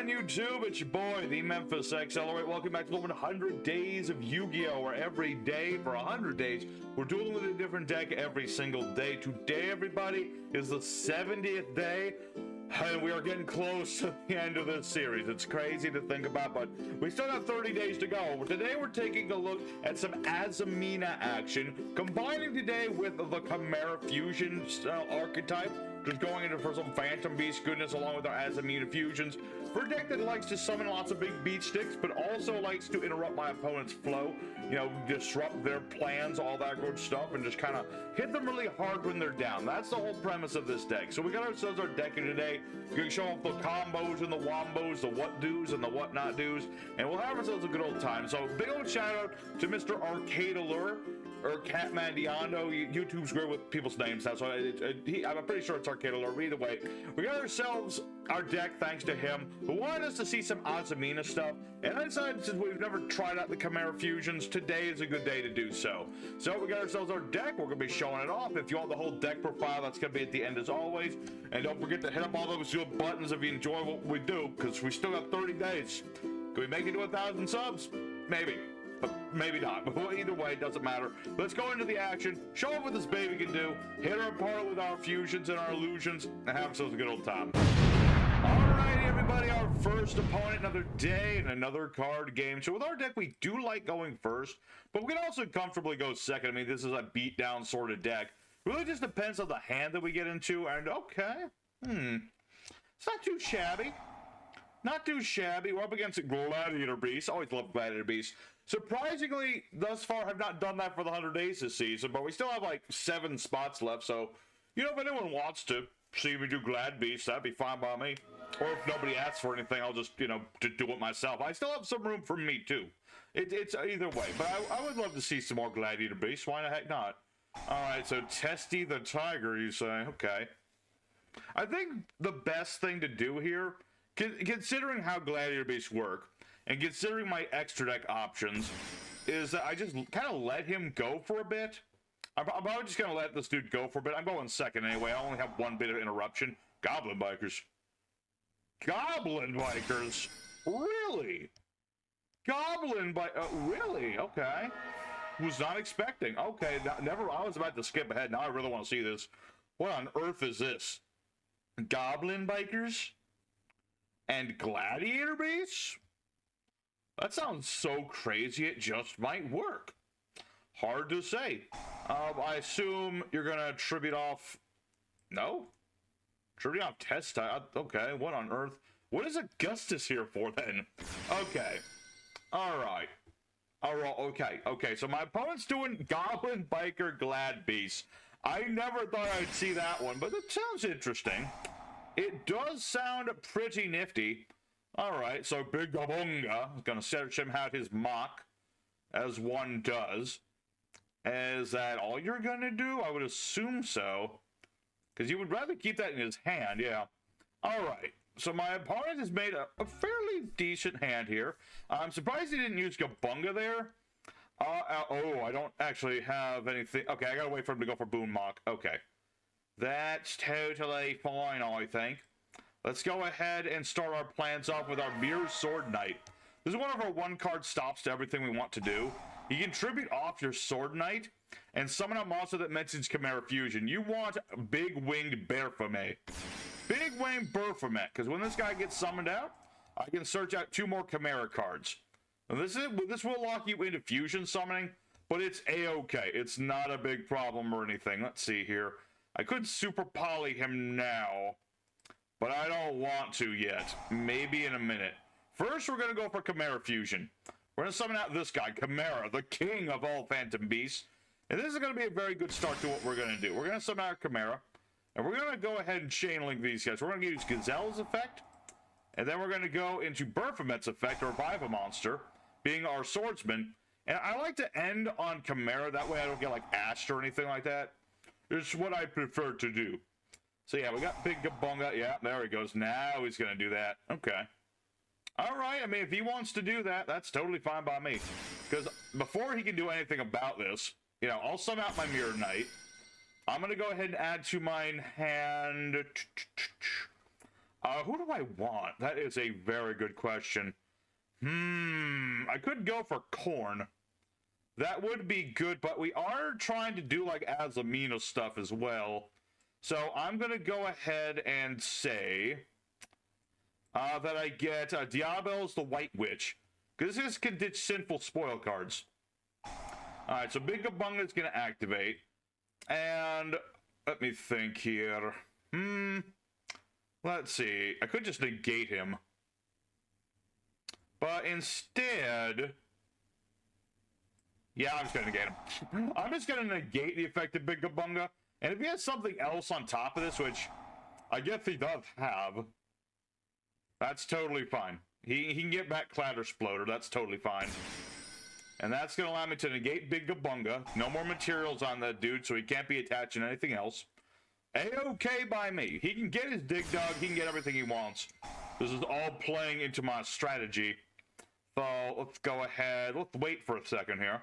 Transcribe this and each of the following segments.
on YouTube? It's your boy, the Memphis Accelerate. Welcome back to the 100 Days of Yu-Gi-Oh! Where every day for 100 days, we're dueling with a different deck every single day. Today, everybody, is the 70th day, and we are getting close to the end of this series. It's crazy to think about, but we still have 30 days to go. Today, we're taking a look at some Azamina action, combining today with the Chimera Fusion archetype. Just going into for some Phantom Beast goodness along with our Azamina fusions. For a deck that likes to summon lots of big beat sticks, but also likes to interrupt my opponent's flow, you know, disrupt their plans, all that good stuff, and just kind of hit them really hard when they're down. That's the whole premise of this deck. So we got ourselves our deck here today. We're going to show off the combos and the wombos, the what do's and the what not do's, and we'll have ourselves a good old time. So big old shout out to Mr. Arcade Allure, or Catmandiano. YouTube's great with people's names now, so I'm pretty sure it's Arcade Allure. Either way, we got ourselves our deck thanks to him, who wanted us to see some Azamina stuff, and I decided since we've never tried out the Chimera Fusions, today is a good day to do so. So we got ourselves our deck. We're going to be showing it off. If you want the whole deck profile, that's going to be at the end as always. And don't forget to hit up all those good buttons if you enjoy what we do, because we still got 30 days. Can we make it to 1,000 subs? Maybe. But maybe not. But either way, it doesn't matter. Let's go into the action, show off what this baby can do, hit her apart with our fusions and our illusions, and have ourselves a good old time. Alrighty, everybody, our first opponent, another day and another card game. So with our deck, we do like going first, but we can also comfortably go second. I mean, this is a beatdown sort of deck. Really just depends on the hand that we get into, and okay. It's not too shabby. Not too shabby. We're up against a Gladiator Beast. Always love Gladiator Beast. Surprisingly, thus far, have not done that for the 100 days this season, but we still have like 7 spots left, so, you know, if anyone wants to see me do Glad Beast, that'd be fine by me. Or if nobody asks for anything, I'll just, you know, do it myself. I still have some room for me, too. It's either way, but I would love to see some more Gladiator Beasts. Why the heck not? Alright, so Testy the Tiger, you say. Okay. I think the best thing to do here, considering how Gladiator Beasts work, and considering my extra deck options, is that I just kind of let him go for a bit. I'm probably just going to let this dude go for a bit. I'm going second anyway. I only have 1 bit of interruption. Goblin Bikers. Goblin Bikers? Really? Goblin Bikers? Really? Okay. Was not expecting. Okay, never. I was about to skip ahead. Now I really want to see this. What on earth is this? Goblin Bikers? And Gladiator Beasts? That sounds so crazy, it just might work. Hard to say. I assume you're going to tribute off... No? Tribute off test time? Okay, what on earth? What is Augustus here for, then? Okay. Alright. Okay, so my opponent's doing Goblin Biker Glad Beast. I never thought I'd see that one, but it sounds interesting. It does sound pretty nifty. Alright, so Big Gabunga is going to search him out his mock, as one does. Is that all you're going to do? I would assume so. Because you would rather keep that in his hand, yeah. Alright, so my opponent has made a fairly decent hand here. I'm surprised he didn't use Gabunga there. Oh, I don't actually have anything. Okay, I gotta wait for him to go for Boon Mock. Okay. That's totally fine, I think. Let's go ahead and start our plans off with our Mirror Sword Knight. This is one of our 1-card stops to everything we want to do. You can tribute off your Sword Knight and summon a monster that mentions Chimera Fusion. You want Big Winged Baphomet. Big Winged Baphomet, because when this guy gets summoned out, I can search out 2 more Chimera cards. And this will lock you into Fusion summoning, but it's a-okay. It's not a big problem or anything. Let's see here. I could Super Poly him now, but I don't want to yet. Maybe in a minute. First, we're going to go for Chimera Fusion. We're going to summon out this guy, Chimera, the king of all Phantom Beasts. And this is going to be a very good start to what we're going to do. We're going to summon out Chimera, and we're going to go ahead and chain link these guys. We're going to use Gazelle's effect, and then we're going to go into Baphomet's effect, or Revive a Monster, being our swordsman. And I like to end on Chimera, that way I don't get like ashed or anything like that. It's what I prefer to do. So yeah, we got Big Gabunga. Yeah, there he goes. Now he's going to do that. Okay. All right. I mean, if he wants to do that, that's totally fine by me. Because before he can do anything about this, you know, I'll summon out my Mirror Knight. I'm going to go ahead and add to my hand. Who do I want? That is a very good question. I could go for corn. That would be good, but we are trying to do like Azamina stuff as well. So I'm going to go ahead and say that I get Diablo's the White Witch. Because this can ditch sinful spoil cards. Alright, so Big Kabunga is going to activate. And let me think here. Let's see. I could just negate him. But instead... Yeah, I'm just going to negate him. I'm just going to negate the effect of Big Kabunga. And if he has something else on top of this, which I guess he does have, that's totally fine. He can get back Clatter Sploder. That's totally fine. And that's going to allow me to negate Big Kabunga. No more materials on that dude, so he can't be attaching to anything else. A-okay by me. He can get his Dig Dug. He can get everything he wants. This is all playing into my strategy. So let's go ahead. Let's wait for a second here.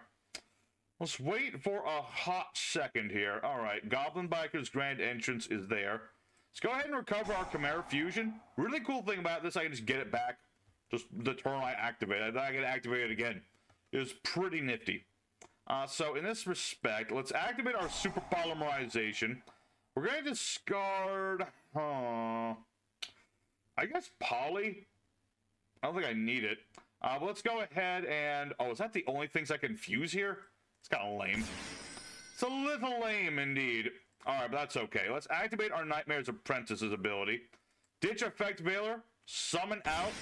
Let's wait for a hot second here. All right, Goblin Biker's Grand Entrance is there. Let's go ahead and recover our Chimera Fusion. Really cool thing about this, I can just get it back. Just the turn I activate it. I can activate it again. It was pretty nifty. So in this respect, let's activate our Super Polymerization. We're going to discard... I guess Poly? I don't think I need it. But let's go ahead and... Oh, is that the only things I can fuse here? It's kind of lame. It's a little lame indeed. Alright, but that's okay. Let's activate our Nightmare's Apprentice's ability. Ditch Effect Veiler. Summon out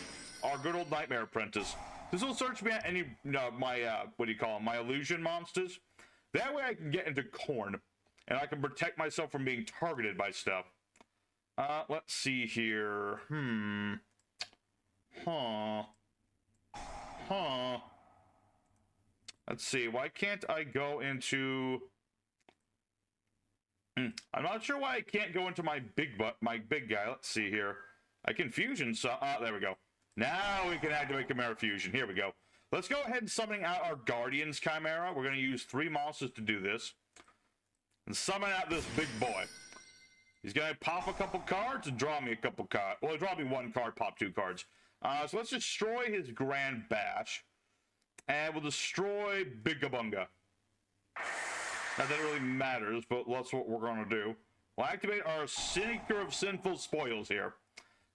our good old Nightmare Apprentice. This will search me at any, what do you call them? My illusion monsters. That way I can get into Corn. And I can protect myself from being targeted by stuff. Let's see here. Let's see. Why can't I go into... I'm not sure why I can't go into my big guy. Let's see here. I can fusion, so... there we go. Now we can activate Chimera Fusion. Here we go. Let's go ahead and summon out our Guardian's Chimera. We're going to use 3 monsters to do this. And summon out this big boy. He's going to pop a couple cards and draw me a couple cards. Well, draw me 1 card, pop 2 cards. So let's destroy his Grand Bash. And we'll destroy Big Kabunga. Not that it really matters, but that's what we're going to do. We'll activate our Seeker of Sinful Spoils here.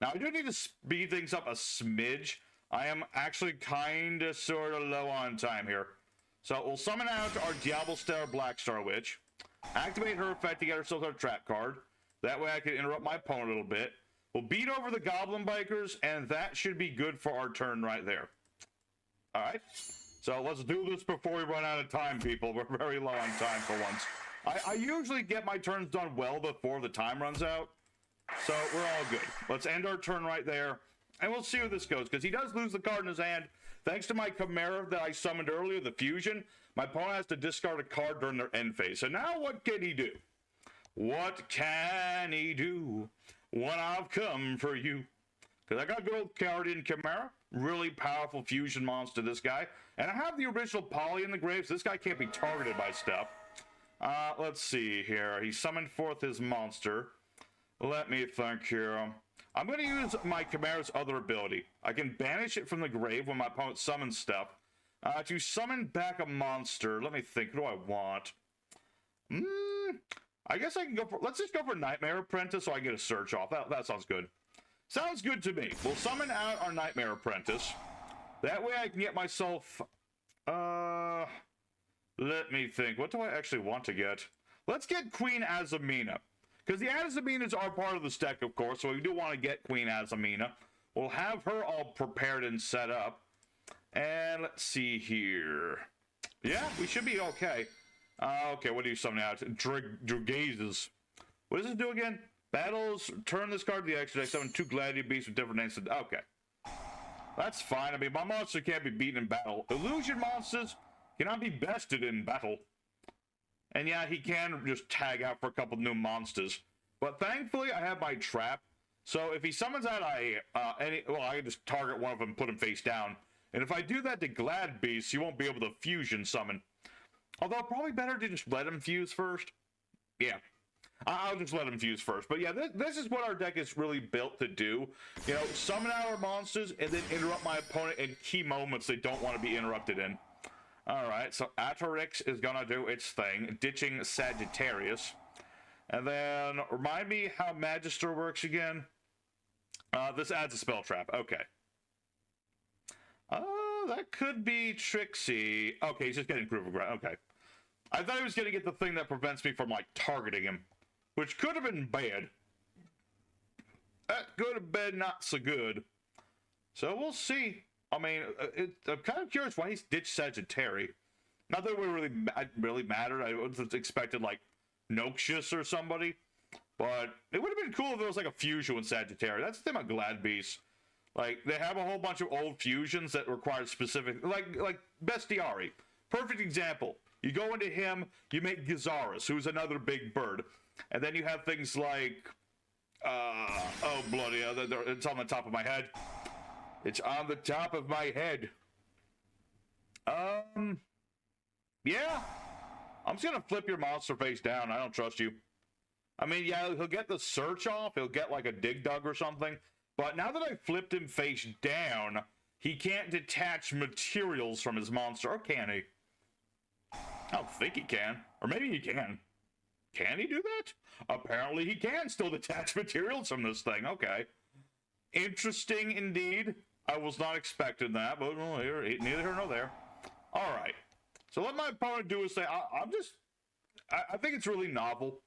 Now, I do need to speed things up a smidge. I am actually kind of sort of low on time here. So we'll summon out our Diablo Star Black Star Witch. Activate her effect to get ourselves our trap card. That way I can interrupt my opponent a little bit. We'll beat over the Goblin Bikers, and that should be good for our turn right there. Alright. So let's do this before we run out of time, people. We're very low on time for once. I usually get my turns done well before the time runs out. So we're all good. Let's end our turn right there. And we'll see where this goes, because he does lose the card in his hand. Thanks to my Chimera that I summoned earlier, the Fusion, my opponent has to discard a card during their end phase. So now what can he do? What can he do when I've come for you? Because I got good old Guardian Chimera. Really powerful fusion monster, this guy. And I have the original Poly in the grave, so this guy can't be targeted by stuff. Let's see here. He summoned forth his monster. Let me think here. I'm going to use my Chimera's other ability. I can banish it from the grave when my opponent summons stuff. To summon back a monster. Let me think. What do I want? I guess I can go for... Let's just go for Nightmare Apprentice so I can get a search off. That sounds good. Sounds good to me. We'll summon out our Nightmare Apprentice. That way I can get myself... Let me think. What do I actually want to get? Let's get Queen Azamina. Because the Azaminas are part of this deck, of course, so we do want to get Queen Azamina. We'll have her all prepared and set up. And let's see here. Yeah, we should be okay. Okay, what do you summon out? Dragazes. What does this do again? Battles, turn this card to the extra deck, summon 2 Gladiator Beasts with different names. Okay. That's fine. I mean, my monster can't be beaten in battle. Illusion monsters cannot be bested in battle. And yeah, he can just tag out for a couple new monsters. But thankfully, I have my trap. So if he summons out I can just target one of them and put him face down. And if I do that to Glad Beasts, he won't be able to fusion summon. Although, probably better to just let him fuse first. Yeah. I'll just let him fuse first. But yeah, this is what our deck is really built to do. You know, summon our monsters and then interrupt my opponent in key moments they don't want to be interrupted in. Alright, so Atorix is gonna do its thing, ditching Sagittarius. And then, remind me how Magister works again? This adds a spell trap. Okay. That could be Trixie. Okay, he's just getting proof of ground. Okay. I thought he was gonna get the thing that prevents me from, like, targeting him. Which could have been bad. That could have been not so good. So we'll see. I mean, I'm kind of curious why he's ditched Sagittarius. Not that it really mattered. I would have expected, like, Noxious or somebody. But it would have been cool if there was, like, a fusion with Sagittarius. That's the thing about Glad Beasts. Like, they have a whole bunch of old fusions that require specific... Like Bestiari. Perfect example. You go into him, you make Gizaris, who's another big bird. And then you have things like... oh, bloody hell. It's on the top of my head. It's on the top of my head. Yeah. I'm just gonna flip your monster face down. I don't trust you. I mean, yeah, he'll get the search off. He'll get like a dig dug or something. But now that I flipped him face down, he can't detach materials from his monster. Or can he? I don't think he can. Or maybe he can. Can he do that? Apparently he can still detach materials from this thing. Okay. Interesting indeed. I was not expecting that, but well, neither here nor there. All right. So let my opponent do his thing. I think it's really novel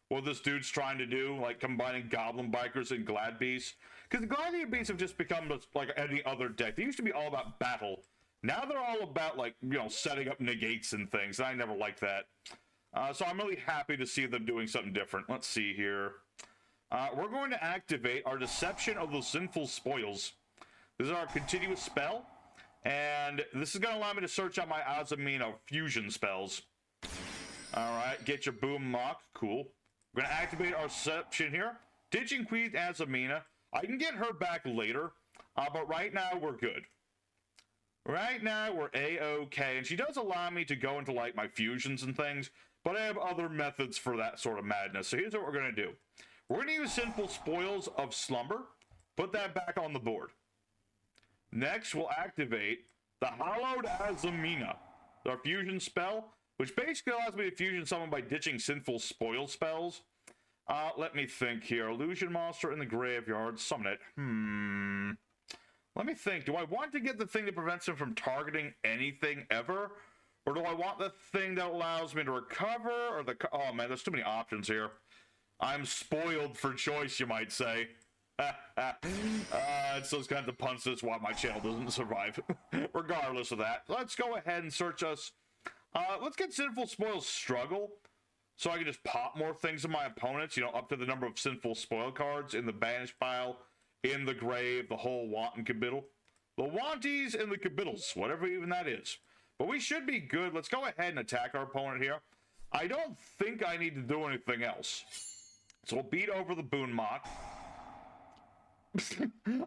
what this dude's trying to do, like combining Goblin Bikers and Glad Beasts. Because the Glad Beasts have just become like any other deck. They used to be all about battle. Now they're all about, like, you know, setting up negates and things. And I never liked that. So I'm really happy to see them doing something different. Let's see here. We're going to activate our Deception of the Sinful Spoils. This is our continuous spell. And this is going to allow me to search out my Azamina fusion spells. Alright, get your Boom Mock. Cool. We're going to activate our Deception here. Ditching Queen Azamina. I can get her back later. But right now, we're good. Right now, we're A-okay. And she does allow me to go into, like, my fusions and things. But I have other methods for that sort of madness. So here's what we're going to do. We're going to use Sinful Spoils of Slumber. Put that back on the board. Next, we'll activate the Hallowed Azamina, our fusion spell, which basically allows me to fusion someone by ditching Sinful Spoil spells. Let me think here. Illusion Monster in the graveyard. Summon it. Let me think. Do I want to get the thing that prevents him from targeting anything ever? Or do I want the thing that allows me to recover? Or the... Oh, man, there's too many options here. I'm spoiled for choice, you might say. It's those kinds of puns. That's why my channel doesn't survive. Regardless of that, let's go ahead and search us. Let's get Sinful Spoils Struggle, so I can just pop more things in my opponents, you know, up to the number of Sinful Spoil cards in the banish pile, in the grave, the whole want and cabiddle. The wanties and the cabiddles, whatever even that is. But we should be good. Let's go ahead and attack our opponent here. I don't think I need to do anything else. So we'll beat over the Boon Mock.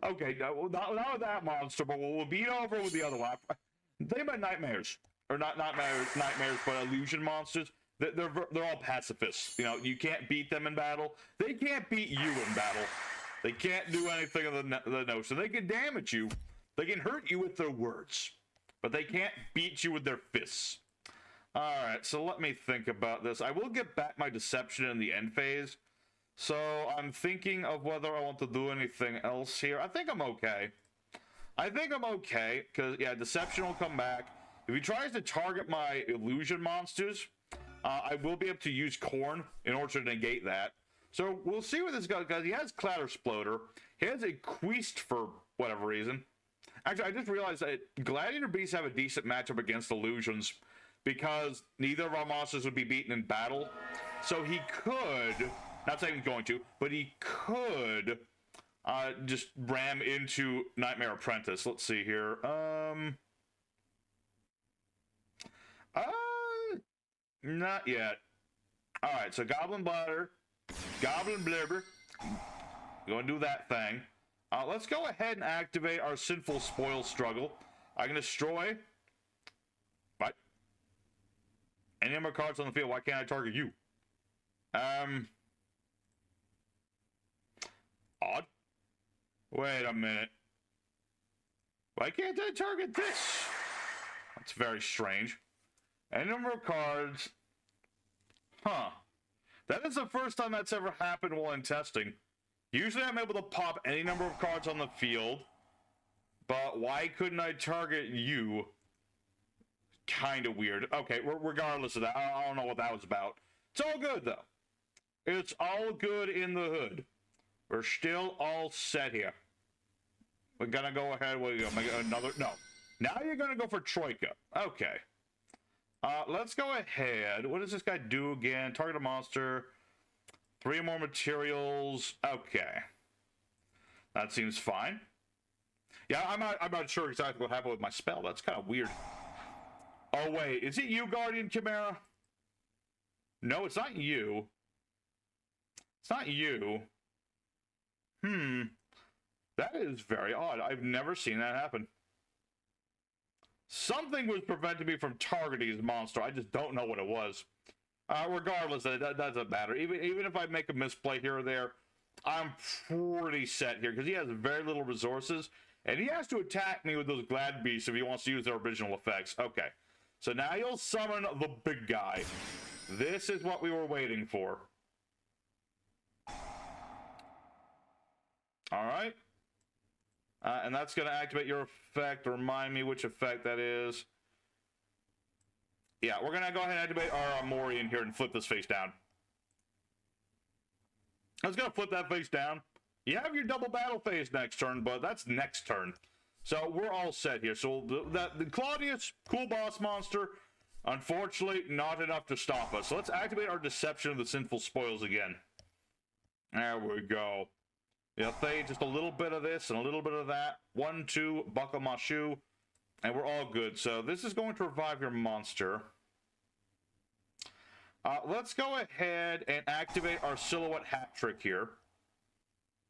Okay, no, not with that monster, but we'll beat over with the other one. Think about nightmares, or not nightmares, but illusion monsters. They're all pacifists. You know, you can't beat them in battle. They can't beat you in battle. They can't do anything of the notion. They can damage you. They can hurt you with their words, but they can't beat you with their fists. All right, so let me think about this. I will get back my deception in the end phase. So I'm thinking of whether I want to do anything else here. I think I'm okay. Because, yeah, Deception will come back. If he tries to target my illusion monsters, I will be able to use Corn in order to negate that. So we'll see where this goes, because he has Clatter Sploder. He has a Queast for whatever reason. Actually, I just realized that Gladiator Beasts have a decent matchup against illusions, because neither of our monsters would be beaten in battle. So he could... Not saying he's going to, but he could just ram into Nightmare Apprentice. Let's see here. Not yet. All right, so Goblin Bladder, Goblin Blibber. Going to do that thing. Let's go ahead and activate our Sinful Spoil Struggle. I can destroy. What? Any of my cards on the field. Why can't I target you? Odd. Wait a minute. Why can't I target this? That's very strange. Any number of cards. Huh. That is the first time that's ever happened while in testing. Usually I'm able to pop any number of cards on the field. But why couldn't I target you? Kind of weird. Okay, regardless of that, I don't know what that was about. It's all good, though. It's all good in the hood. We're still all set here. We're gonna go ahead with another... No. Now you're gonna go for Troika. Okay. Let's go ahead. What does this guy do again? Target a monster. 3 more materials. Okay. That seems fine. Yeah, I'm not sure exactly what happened with my spell. That's kind of weird. Oh, wait. Is it you, Guardian Chimera? No, it's not you. It's not you. That is very odd. I've never seen that happen. Something was preventing me from targeting his monster. I just don't know what it was. Regardless, that doesn't matter. Even if I make a misplay here or there, I'm pretty set here because he has very little resources. And he has to attack me with those Glad Beasts if he wants to use their original effects. Okay. So now you'll summon the big guy. This is what we were waiting for. Alright. And that's going to activate your effect. Remind me which effect that is. Yeah, we're going to go ahead and activate our Mori in here and flip this face down. I was going to flip that face down. You have your double battle phase next turn, but that's next turn. So we're all set here. So the Claudius, cool boss monster, unfortunately not enough to stop us. So let's activate our Deception of the Sinful Spoils again. There we go. Yeah, just a little bit of this and a little bit of that. 1, 2, buckle my shoe. And we're all good. So this is going to revive your monster. Let's go ahead and activate our Silhouette Hat trick here.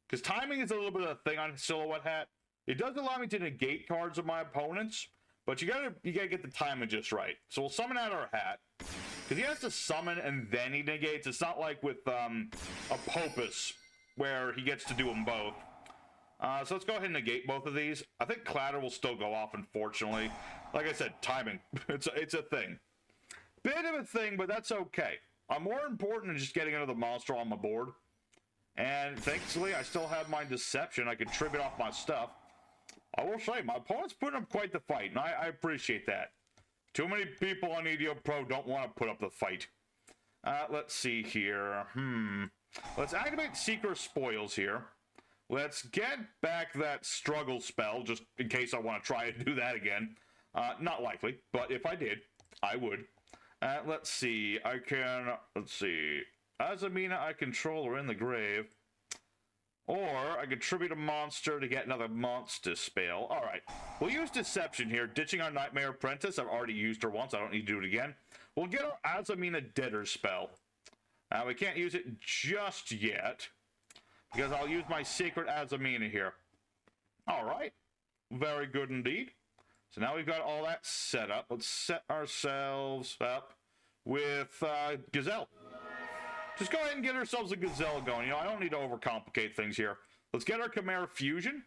Because timing is a little bit of a thing on Silhouette Hat. It does allow me to negate cards of my opponents, but you gotta get the timing just right. So we'll summon out our hat. Because he has to summon and then he negates. It's not like with a Popus, where he gets to do them both. So let's go ahead and negate both of these. I think Clatter will still go off, unfortunately. Like I said, timing. It's a thing. Bit of a thing, but that's okay. I'm more important than just getting another monster on my board. And thankfully, I still have my Deception. I can tribute off my stuff. I will say, my opponent's putting up quite the fight, and I appreciate that. Too many people on yugioh Pro don't want to put up the fight. Let's see here. Let's activate Secret Spoils here. Let's get back that Struggle spell, just in case I want to try and do that again. Not likely, but if I did, I would. Let's see. Let's see. Azamina I control are in the grave. Or I could tribute a monster to get another monster spell. Alright. We'll use Deception here. Ditching our Nightmare Apprentice. I've already used her once. I don't need to do it again. We'll get our Azamina Debtor spell. We can't use it just yet. Because I'll use my Secret Azamina here. Alright. Very good indeed. So now we've got all that set up. Let's set ourselves up with Gazelle. Just go ahead and get ourselves a Gazelle going. You know, I don't need to overcomplicate things here. Let's get our Chimera Fusion.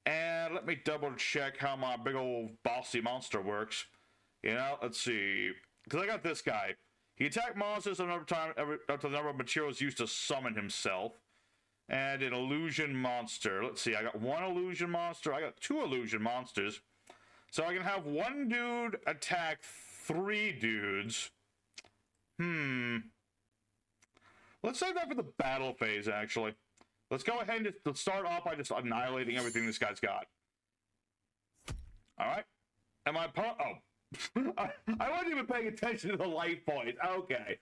And let me double check how my big old bossy monster works. You know, let's see. Because I got this guy. He attacked monsters another time up to the number of materials used to summon himself. And an illusion monster. Let's see, I got 1 illusion monster. I got 2 illusion monsters. So I can have 1 dude attack 3 dudes. Let's save that for the battle phase, actually. Let's go ahead and let's start off by just annihilating everything this guy's got. Alright. And my opponent... Oh. I wasn't even paying attention to the light point. Okay.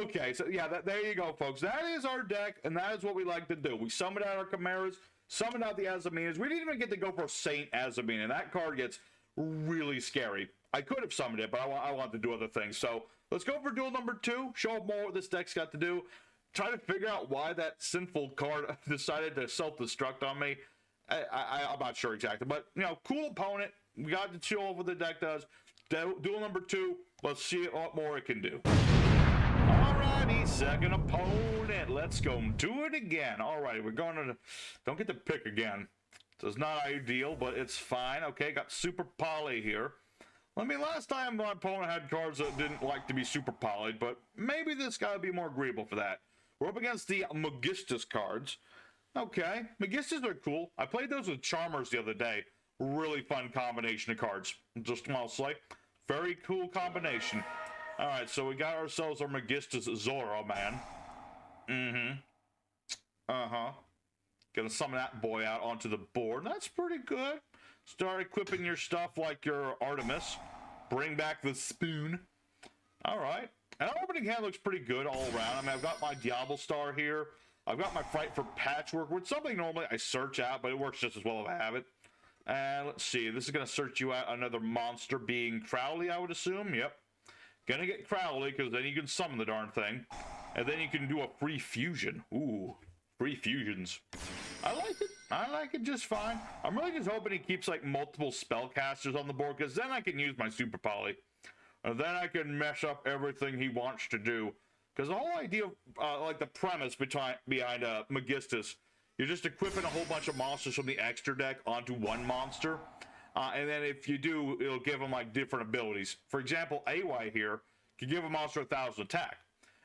Okay, so yeah, there you go, folks. That is our deck, and that is what we like to do. We summoned out our Chimeras, summoned out the Azaminas. We didn't even get to go for Saint Azamina. That card gets really scary. I could have summoned it, but I want to do other things. So let's go for duel number 2. Show them more what this deck's got to do. Try to figure out why that sinful card decided to self-destruct on me. I'm not sure exactly, but, you know, cool opponent. We got to chill over what the deck does. Duel number 2. Let's see what more it can do. Alright, 22nd opponent. Let's go do it again. All right, we're going to... Don't get to pick again. So it's not ideal, but it's fine. Okay, got Super Poly here. I mean, last time my opponent had cards that didn't like to be super polyed, but maybe this guy would be more agreeable for that. We're up against the Magistus cards. Okay, Magistus are cool. I played those with Charmers the other day. Really fun combination of cards. Just want to say, very cool combination. All right, so we got ourselves our Magistus Zoro, man. Gonna summon that boy out onto the board. That's pretty good. Start equipping your stuff like your Artemis. Bring back the spoon. All right. And our opening hand looks pretty good all around. I mean, I've got my Diablo Star here. I've got my Fight for Patchwork, which is something normally I search out, but it works just as well if I have it. And let's see. This is going to search you out another monster being Crowley, I would assume. Yep. Gonna get Crowley, because then you can summon the darn thing. And then you can do a free fusion. Ooh. Free fusions. I like it. I like it just fine. I'm really just hoping he keeps like multiple spellcasters on the board, because then I can use my Super Poly. And then I can mess up everything he wants to do. Because the whole idea of, like the premise behind Magistus, you're just equipping a whole bunch of monsters from the extra deck onto one monster. And then if you do, it'll give them like different abilities. For example, AY here can give a monster 1,000 attack.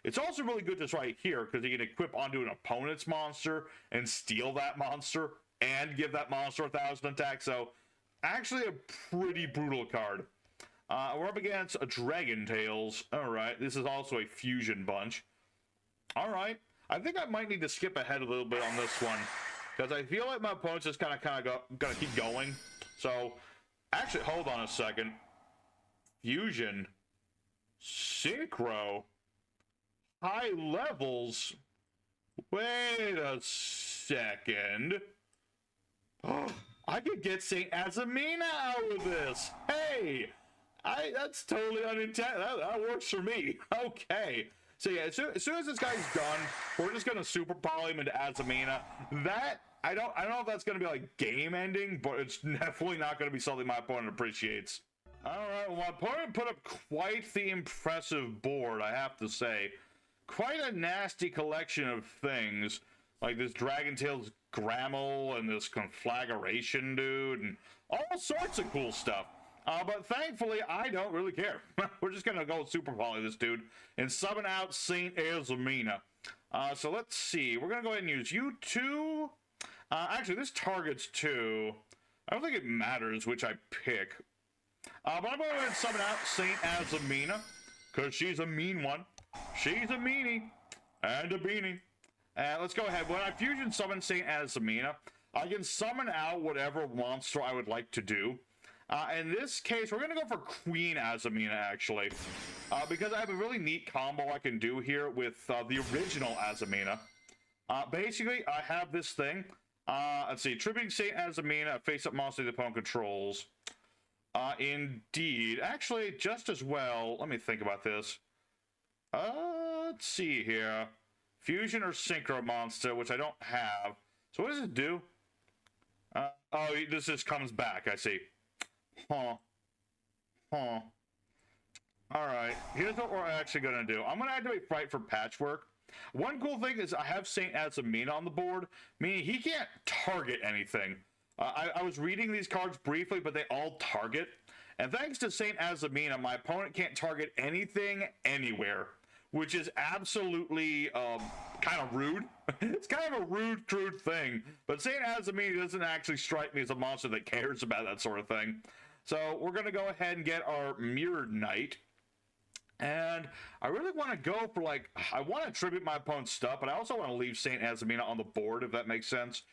It's also really good just right here, because you can equip onto an opponent's monster and steal that monster and give that monster 1,000 attack. So actually a pretty brutal card. We're up against a Dragon Tales. All right, this is also a fusion bunch. All right, I think I might need to skip ahead a little bit on this one, because I feel like my opponent's just gonna keep going. So actually, hold on a second. Fusion, Synchro, high levels. Wait a second. Oh, I could get Saint Azamina out of this. Hey, that's totally unintended. That works for me. Okay. So yeah, as soon as this guy's done, we're just gonna Super Poly him into Azamina. That I don't know if that's gonna be like game ending, but it's definitely not gonna be something my opponent appreciates. All right, well, my opponent put up quite the impressive board, I have to say. Quite a nasty collection of things, like this Dragon Tales Grammel and this Conflagration dude, and all sorts of cool stuff. But thankfully, I don't really care. We're just gonna go Super Poly this dude and summon out Saint Azamina. So let's see. We're gonna go ahead and use you two. Actually, this targets two. I don't think it matters which I pick. But I'm going to go ahead and summon out Saint Azamina, because she's a mean one. She's a meanie and a beanie. Let's go ahead. When I fusion summon Saint Azamina, I can summon out whatever monster I would like to do. In this case, we're going to go for Queen Azamina, actually, because I have a really neat combo I can do here with the original Azamina. Basically, I have this thing. Let's see. Tripping Saint Azamina, face-up monster the opponent controls. Indeed. Actually, just as well, let me think about this. Let's see here. Fusion or Synchro monster, which I don't have. So what does it do? Oh, this just comes back, I see. Huh. Alright, here's what we're actually going to do. I'm going to activate Fight for Patchwork. One cool thing is I have Saint Azamina on the board, meaning he can't target anything. I was reading these cards briefly, but they all target. And thanks to Saint Azamina, my opponent can't target anything anywhere, which is absolutely kind of rude. It's kind of a rude, crude thing. But Saint Azamina doesn't actually strike me as a monster that cares about that sort of thing. So we're going to go ahead and get our Mirrored Knight. And I really want to go for, like, I want to tribute my opponent's stuff, but I also want to leave Saint Azamina on the board, if that makes sense.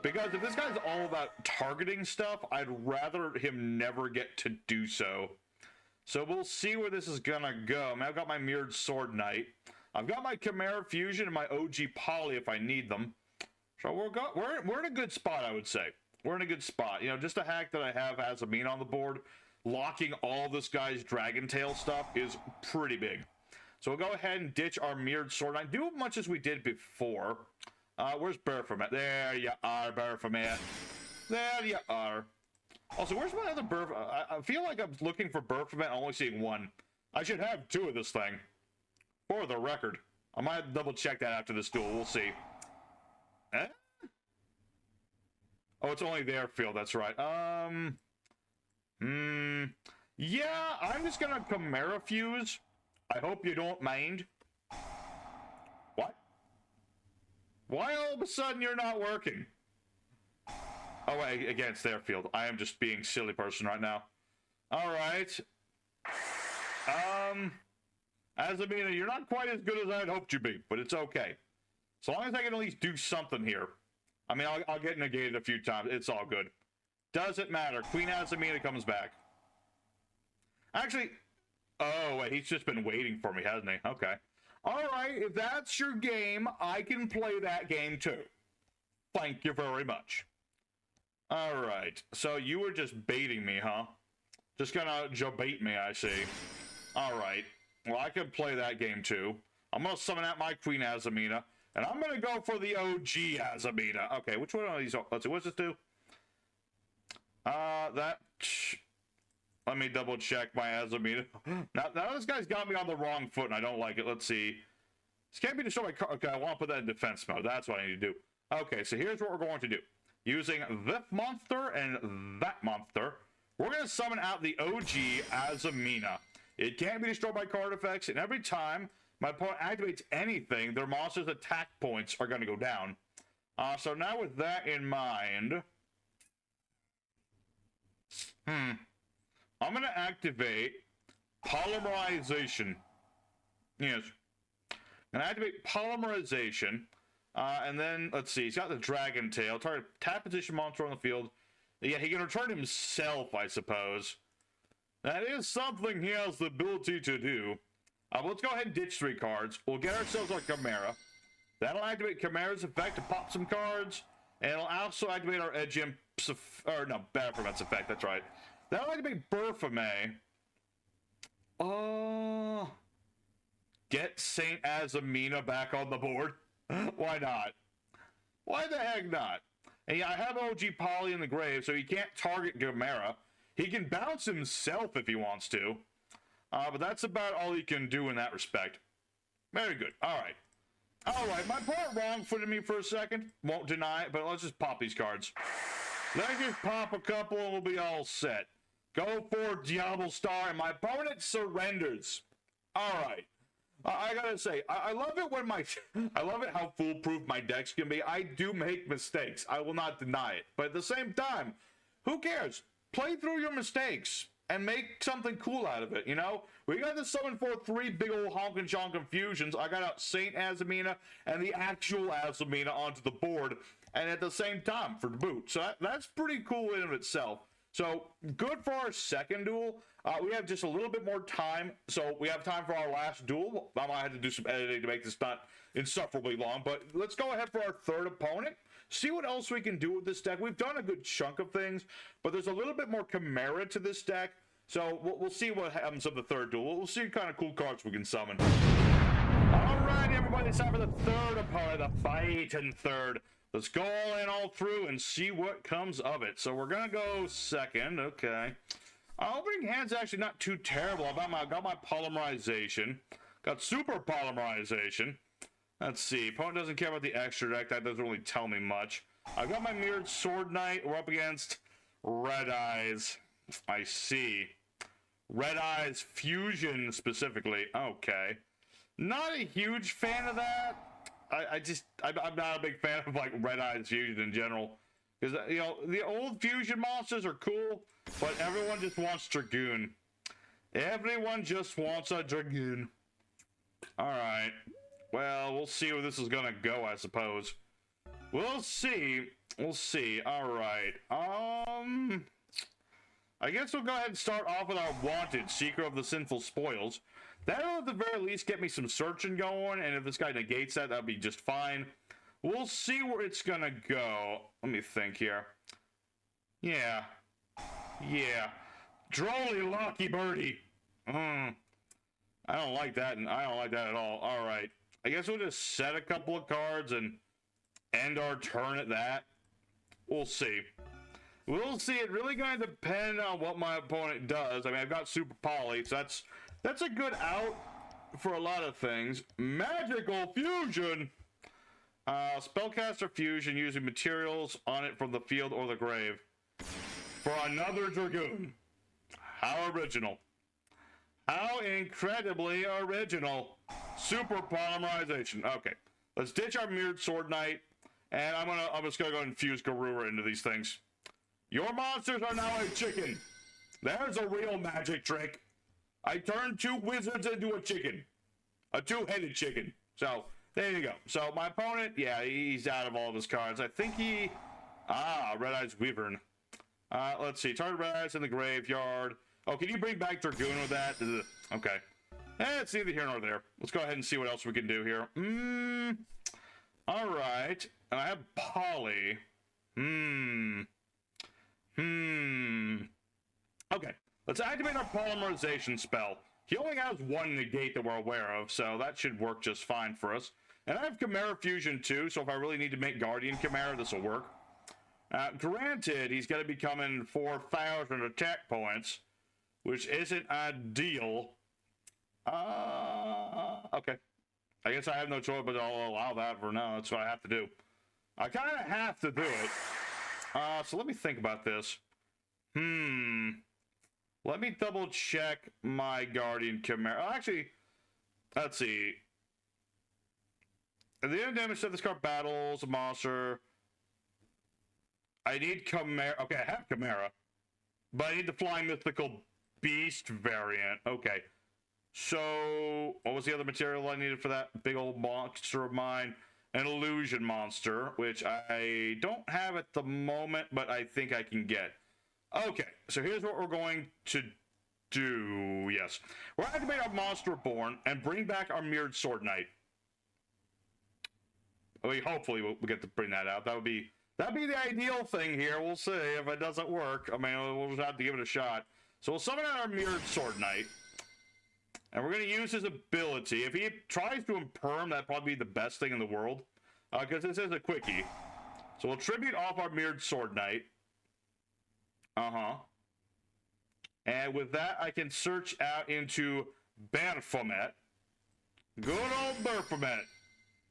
Because if this guy's all about targeting stuff, I'd rather him never get to do so. So we'll see where this is gonna go. I mean, I've got my Mirrored Sword Knight. I've got my Chimera Fusion and my OG Poly if I need them. So we're in a good spot, I would say. We're in a good spot. You know, just the hack that I have Azamina on the board, locking all this guy's Dragon Tail stuff is pretty big. So we'll go ahead and ditch our Mirrored Sword Knight. Do as much as we did before. Where's Baphomet? There you are, Baphomet. There you are. Also, where's my other Baphomet? I feel like I'm looking for Baphomet and only seeing one. I should have two of this thing. For the record. I might double check that after this duel. We'll see. Eh? Oh, it's only their field. That's right. Yeah, I'm just gonna Chimera fuse. I hope you don't mind. What? Why all of a sudden you're not working? Oh, wait, again, it's their field. I am just being silly person right now. All right. Azamina, you're not quite as good as I'd hoped you'd be, but it's okay. So long as I can at least do something here. I mean, I'll get negated a few times. It's all good. Doesn't matter. Queen Azamina comes back. Actually, oh, wait, he's just been waiting for me, hasn't he? Okay. All right, if that's your game, I can play that game too. Thank you very much. All right, so you were just baiting me, huh? Just gonna bait me, I see. All right, well, I can play that game too. I'm gonna summon out my Queen Azamina, and I'm gonna go for the OG Azamina. Okay, which one of these? Let's see, what's this do? Let me double check my Azamina. Now this guy's got me on the wrong foot, and I don't like it. Let's see. This can't be destroyed by card. Okay, I want to put that in defense mode. That's what I need to do. Okay, so here's what we're going to do. Using this monster and that monster, we're going to summon out the OG Azamina. It can't be destroyed by card effects, and every time my opponent activates anything, their monster's attack points are going to go down. So now with that in mind, I'm going to activate Polymerization. Yes. I'm going to activate Polymerization. And then, let's see, he's got the Dragon Tail. Target tap position monster on the field. Yeah, he can return himself, I suppose. That is something he has the ability to do. Let's go ahead and ditch 3 cards. We'll get ourselves our Chimera. That'll activate Chimera's effect to pop some cards. And it'll also activate our Edge Imp, or no, Baphomet's effect, that's right. That'll activate Baphomet. Get Saint Azamina back on the board. Why not? Why the heck not? And yeah, I have OG Poly in the grave, so he can't target Chimera. He can bounce himself if he wants to. But that's about all he can do in that respect. Very good. All right. All right, my opponent wrong-footed me for a second. Won't deny it, but let's just pop these cards. Let's just pop a couple and we'll be all set. Go for Diablo Star, and my opponent surrenders. All right. I gotta say, I love it when I love it how foolproof my decks can be. I do make mistakes. I will not deny it. But at the same time, who cares? Play through your mistakes and make something cool out of it, you know? We got to summon for 3 big old honkin' chonkin' fusions. I got out Saint Azamina and the actual Azamina onto the board, and at the same time for the boot. So that's pretty cool in of itself. So good for our second duel. We have just a little bit more time, so we have time for our last duel. I might have to do some editing to make this not insufferably long, but let's go ahead for our third opponent. See what else we can do with this deck. We've done a good chunk of things, but there's a little bit more Chimera to this deck, so we'll see what happens of the third duel. We'll see what kind of cool cards we can summon. Alright, everybody, it's time for the third opponent, the fighting third. Let's go all in, all through, and see what comes of it. So we're gonna go second, okay. Opening hand's actually not too terrible. I got my Polymerization. Got Super Polymerization. Let's see. Opponent doesn't care about the extra deck. That doesn't really tell me much. I've got my Mirrored Sword Knight. We're up against Red Eyes. I see. Red Eyes Fusion, specifically. Okay. Not a huge fan of that. I'm not a big fan of, like, Red Eyes Fusion in general. Because, you know, the old fusion monsters are cool, but everyone just wants Dragoon. Everyone just wants a Dragoon. Alright. Well, we'll see where this is gonna go, I suppose. We'll see. We'll see. Alright. I guess we'll go ahead and start off with our wanted, Seeker of the Sinful Spoils. That'll at the very least get me some searching going, and if this guy negates that, that'll be just fine. We'll see where it's gonna go. Let me think here. Yeah. Drolly Lucky Birdie. I don't like that, and I don't like that at all. Alright. I guess we'll just set a couple of cards and end our turn at that. We'll see. We'll see. It really gonna depend on what my opponent does. I mean, I've got Super Poly, so that's a good out for a lot of things. Magical fusion. Spellcaster fusion using materials on it from the field or the grave. For another Dragoon. How original. How incredibly original. Super polymerization. Okay. Let's ditch our Mirrored Sword Knight. And I'm just gonna go and infuse Garura into these things. Your monsters are now a chicken. There's a real magic trick. I turned 2 wizards into a chicken. A 2-headed chicken. So, there you go. So, my opponent, yeah, he's out of all of his cards. I think he... Red Eyes Wyvern. Let's see. Target Red Eyes in the graveyard. Oh, can you bring back Dragoon with that? Okay. It's neither here nor there. Let's go ahead and see what else we can do here. Alright. And I have Poly. Okay. Let's activate our polymerization spell. He only has 1 negate that we're aware of, so that should work just fine for us. And I have Chimera Fusion too, so if I really need to make Guardian Chimera, this will work. Granted, he's going to be coming 4,000 attack points, which isn't ideal. Okay. I guess I have no choice, but I'll allow that for now. That's what I have to do. I kind of have to do it. So let me think about this. Let me double check my Guardian Chimera. Actually, let's see. At the end of damage, set this card battles a monster. I need Chimera. Okay, I have Chimera. But I need the Flying Mythical Beast variant. Okay. So, what was the other material I needed for that big old monster of mine? An illusion monster, which I don't have at the moment, but I think I can get. Okay, so here's what we're going to do. Yes. We're going to activate our Monster Born and bring back our Mirrored Sword Knight. Hopefully we'll get to bring that out. That'd be the ideal thing here. We'll see if it doesn't work. I mean, we'll just have to give it a shot. So we'll summon out our Mirrored Sword Knight. And we're going to use his ability. If he tries to imperm, that'd probably be the best thing in the world. Because this is a quickie. So we'll tribute off our Mirrored Sword Knight. And with that, I can search out into Baphomet. Good old Baphomet.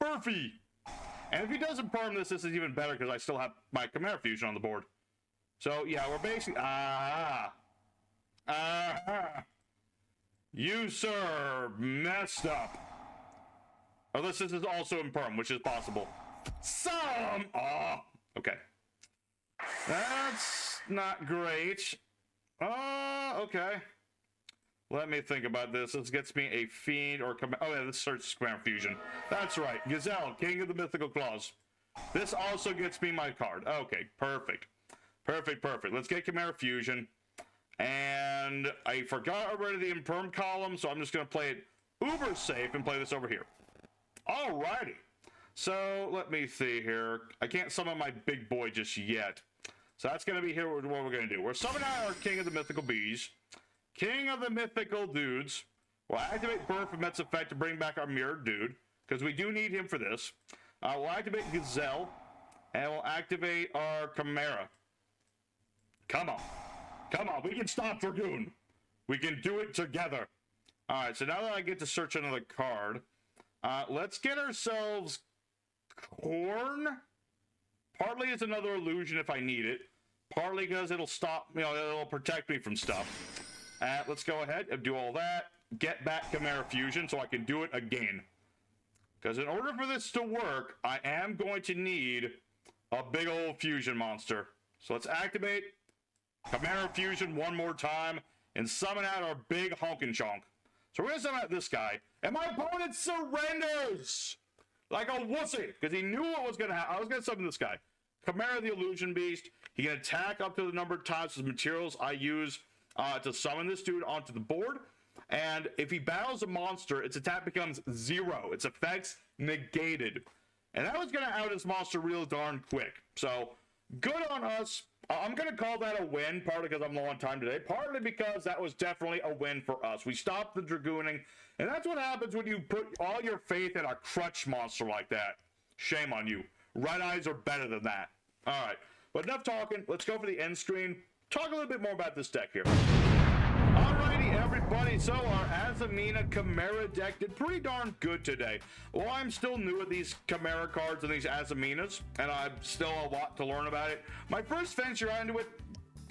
Burfy. And if he doesn't perm this is even better because I still have my Chimera Fusion on the board. So, yeah, we're basically... You, sir, messed up. Unless this is also in perm, which is possible. Okay. That's not great. Okay. Let me think about this. This gets me a Fiend or... Oh, yeah, this searches Chimera Fusion. That's right. Gazelle, King of the Mythical Claws. This also gets me my card. Okay, perfect. Perfect. Let's get Chimera Fusion. And I forgot already the Imperm column, so I'm just going to play it uber safe and play this over here. Alrighty. So, let me see here. I can't summon my big boy just yet. So that's going to be here what we're going to do. We're summoning our King of the Mythical Bees. King of the Mythical Dudes. We'll activate Baphomet's effect to bring back our Mirrored Dude, because we do need him for this. We'll activate Gazelle, and we'll activate our Chimera. Come on, we can stop Dragoon. We can do it together. Alright, so now that I get to search another card, let's get ourselves Corn. Partly it's another illusion if I need it. Partly because it'll stop, it'll protect me from stuff. Let's go ahead and do all that. Get back Chimera Fusion so I can do it again. Because in order for this to work, I am going to need a big old fusion monster. So let's activate Chimera Fusion one more time and summon out our big honkin' chonk. So we're going to summon out this guy. And my opponent surrenders! Like a wussy. Because he knew what was going to happen. I was going to summon this guy. Chimera the Illusion Beast. He can attack up to the number of times as materials I use to summon this dude onto the board. And if he battles a monster, its attack becomes 0. Its effects negated. And that was going to out his monster real darn quick. So, good on us. I'm going to call that a win, partly because I'm low on time today, partly because that was definitely a win for us. We stopped the Dragooning, and that's what happens when you put all your faith in a crutch monster like that. Shame on you. Red Eyes are better than that. All right, but enough talking. Let's go for the end screen. Talk a little bit more about this deck here. Alrighty, everybody. everybody. So our Azamina Chimera deck did pretty darn good today. Well, I'm still new at these Chimera cards and these Azaminas, and I've still a lot to learn about it. My first venture into it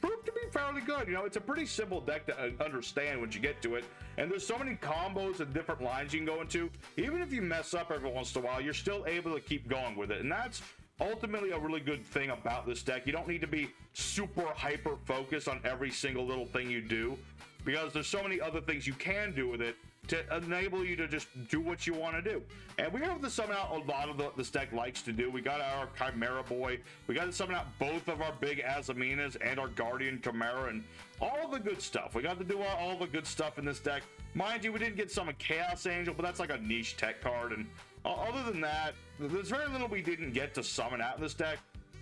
proved to be fairly good. You know, it's a pretty simple deck to understand once you get to it, and there's so many combos and different lines you can go into. Even if you mess up every once in a while, you're still able to keep going with it, and that's ultimately a really good thing about this deck. You don't need to be super hyper focused on every single little thing you do, because there's so many other things you can do with it to enable you to just do what you want to do. And we have to summon out a lot of this deck likes to do. We got our Chimera Boy, we got to summon out both of our big Azaminas and our Guardian Chimera and all the good stuff. We got to do all the good stuff in this deck. Mind you, we didn't get summon Chaos Angel, but that's like a niche tech card, and other than that, there's very little we didn't get to summon out in this deck,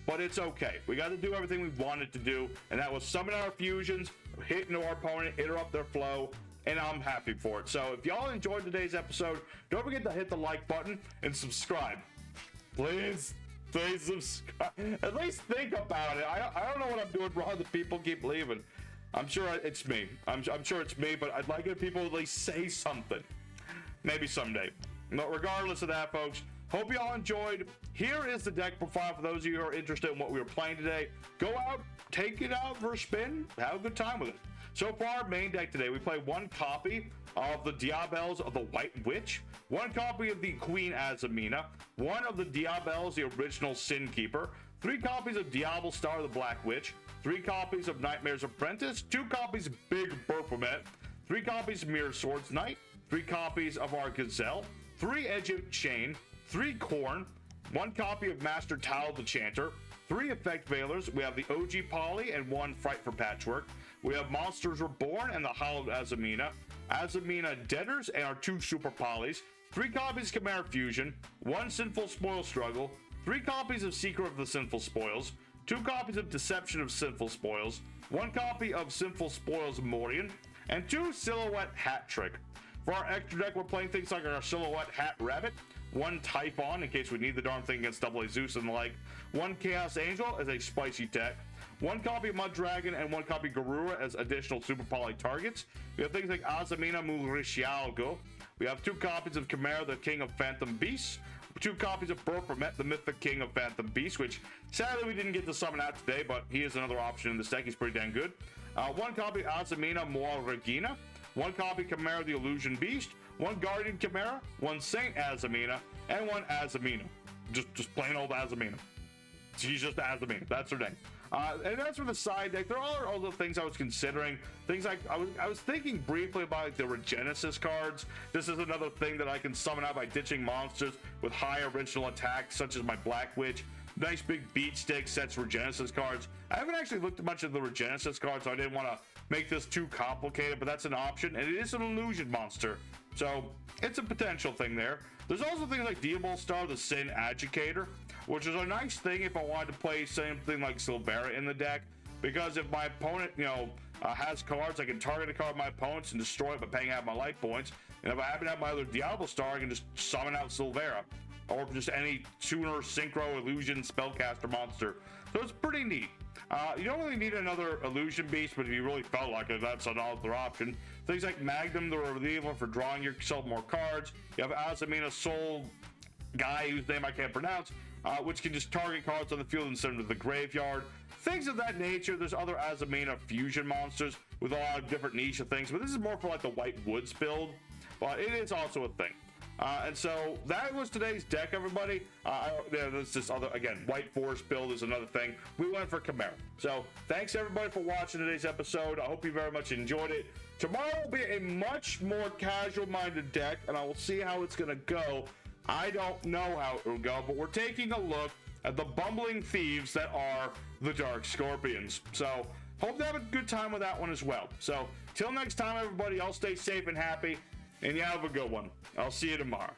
but it's okay. We got to do everything we wanted to do, and that was summon our fusions, hit into our opponent, interrupt their flow, and I'm happy for it. So if y'all enjoyed today's episode, don't forget to hit the like button and subscribe. Please subscribe. At least think about it. I don't know what I'm doing wrong that people keep leaving. I'm sure it's me. I'm sure it's me, but I'd like it if people at least say something. Maybe someday. But regardless of that, folks, hope you all enjoyed. Here is the deck profile for those of you who are interested in what we were playing today. Go out, take it out for a spin, have a good time with it. So far, main deck today, we play one copy of the Diabels of the White Witch, one copy of the Queen Azamina, one of the Diabels, the original Sin Keeper, 3 copies of Diablo Star, the Black Witch, 3 copies of Nightmare's Apprentice, 2 copies of Big Baphomet, 3 copies of Mirror Swords Knight, 3 copies of our Gazelle, 3 Edge of Chain, 3 Corn, 1 copy of Master Tal the Chanter, 3 Effect Veilers. We have the OG Poly and 1 Fright for Patchwork. We have Monsters Reborn and the Hallowed Azamina, Azamina Deaders, and our 2 Super Polys, 3 copies of Chimera Fusion, 1 Sinful Spoil Struggle, 3 copies of Seeker of the Sinful Spoils, 2 copies of Deception of Sinful Spoils, 1 copy of Sinful Spoils Morian, and 2 Silhouette Hat Trick. For our extra deck, we're playing things like our Silhouette Hat Rabbit, 1 Typhon in case we need the darn thing against Double A Zeus and the like, 1 Chaos Angel as a spicy tech, 1 copy of Mud Dragon and 1 copy of Garura as additional Super Poly targets. We have things like Azamina Mugrishialgo. We have 2 copies of Chimera, the King of Phantom Beasts, 2 copies of Baphomet, the Mythic King of Phantom Beasts, which sadly we didn't get to summon out today, but he is another option in this deck. He's pretty dang good. 1 copy of Azamina Moal Regina, 1 copy Chimera the Illusion Beast, 1 Guardian Chimera, 1 Saint Azamina, and 1 Azamina. Just plain old Azamina. She's just Azamina. That's her name. And that's for the side deck. There are other things I was considering. Things like I was thinking briefly about like the Regenesis cards. This is another thing that I can summon out by ditching monsters with high original attacks, such as my Black Witch. Nice big beat stick sets Regenesis cards. I haven't actually looked at much of the Regenesis cards, so I didn't want to make this too complicated, but that's an option, and it is an illusion monster, so it's a potential thing there. There's also things like Diablo Star, the Sin Agitator, which is a nice thing if I wanted to play something like Silvera in the deck, because if my opponent, has cards, I can target a card of my opponent's and destroy it by paying out my life points, and if I happen to have my other Diablo Star, I can just summon out Silvera, or just any tuner, synchro, illusion, spellcaster monster. So it's pretty neat. You don't really need another illusion beast, but if you really felt like it, that's another option. Things like Magnum the Reliever for drawing yourself more cards. You have Azamina Soul Guy, whose name I can't pronounce, which can just target cards on the field and send them to the graveyard. Things of that nature. There's other Azamina fusion monsters with a lot of different niche of things, but this is more for like the White Woods build, but it is also a thing. And so that was today's deck, everybody. There's this other, again, White Forest build is another thing. We went for Chimera. So thanks everybody for watching today's episode. I hope you very much enjoyed it. Tomorrow will be a much more casual-minded deck, and I will see how it's going to go. I don't know how it will go, but we're taking a look at the bumbling thieves that are the Dark Scorpions. So hope to have a good time with that one as well. So till next time, everybody, I'll stay safe and happy. And you have a good one. I'll see you tomorrow.